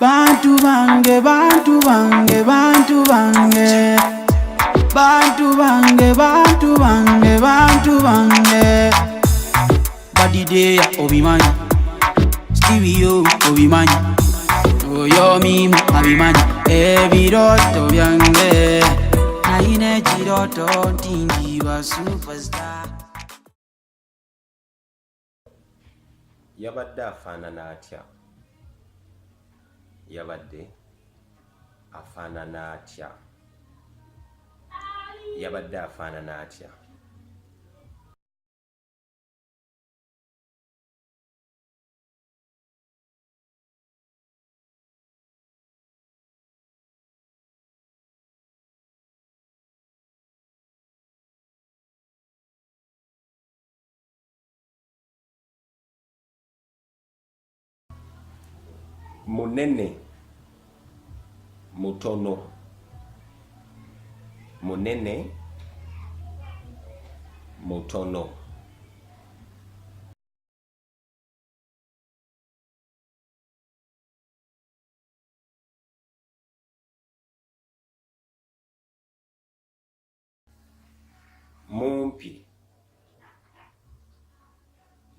Bantu bange, bantu bange, bantu bange, bantu bange, bantu bange, bantu bange. Badideya obimanyi, Stevie obimanyi, oyo mimo abimanyi, ebiroto byange nalina ekiroto nti ndiba superstar. Yabadde afaanana atya? Yabadde afaanana atya? Yabadde afaanana atya? Munene, mutono. Munene, mutono. Mumpi,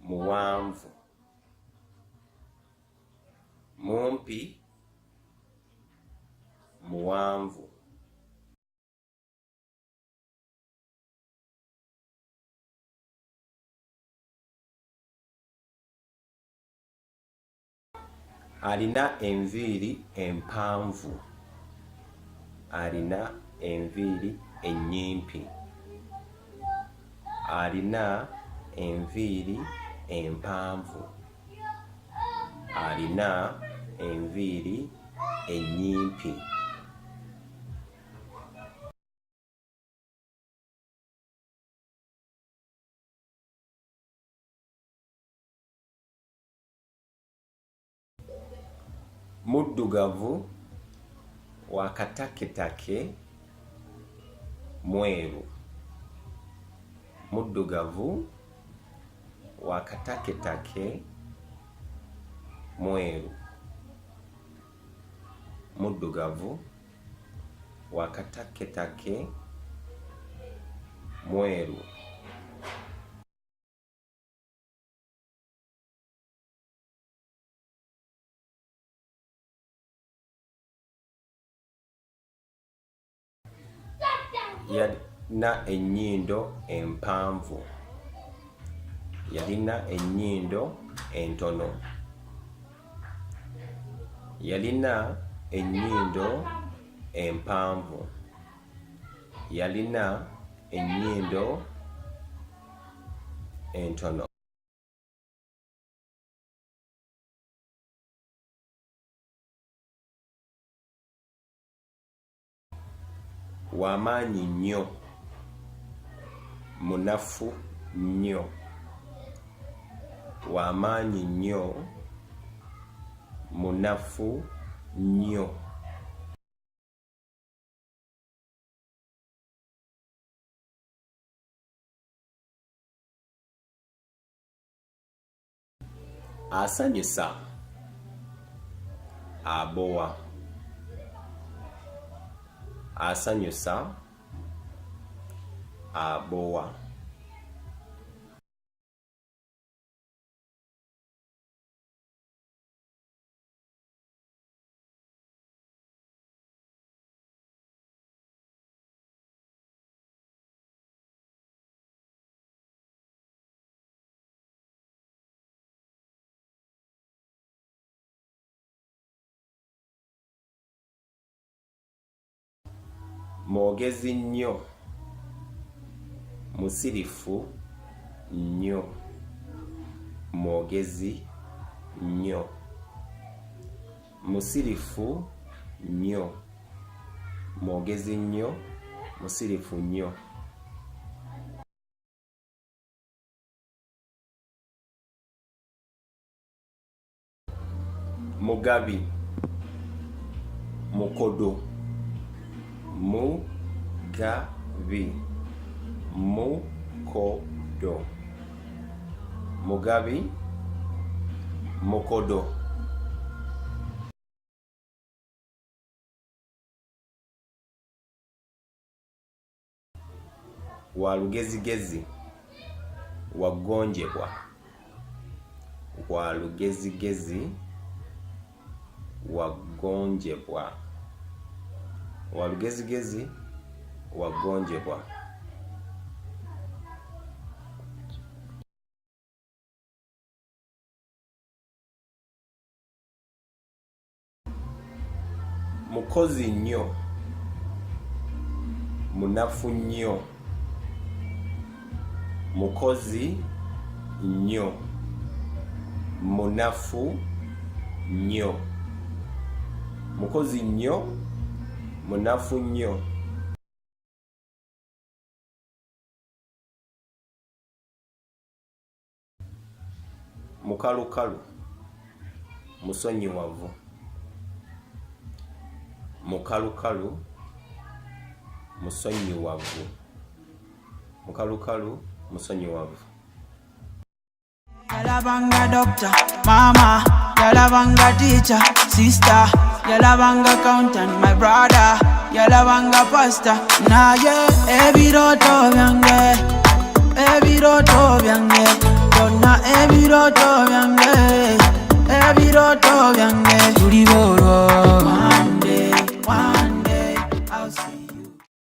muwanvu. Mumpi, muwanvu. Alina enviiri empanvu. Alina enviiri ennyimpi. Alina enviiri empanvu. Alina enviiri ennyimpi. Muddugavu, wakataketake, mweru. Muddugavu, wakataketake, mweru. Muddugavu, wakataketake, mweru. Yalina ennyindo empanvu. Yalina ennyindo entono. Yalina ennyindo empanvu. Yalina ennyindo entono. Wamaanyi nnyo, munafu nnyo. Wamaanyi nnyo, munafu nnyo. Asanyusa, abowa. Asanyusa, abowa. Mwogezi nnyo, musirifu nnyo. Mwogezi nnyo, musirifu nnyo. Mwogezi nnyo, musirifu nnyo. Mugabi, mukodo. Mugabi, mukodo. Mugabi, mukodo. wa lugezigezi wagonjebwa wa lugezigezi wagonjebwa wa lugezigezi wagonjebwa mukozi nnyo munafu nnyo mukozi nnyo munafu nnyo mukozi nnyo munafu nnyo mukalukalu musonyiwavu mukalukalu musonyiwavu mukalukalu musonyiwavu Yalabanga doctor, mama, yalabanga teacher, sister, yalabanga accountant, my brother, yalabanga pastor. Na ebiroto byange, donna ebiroto byange, tuli bo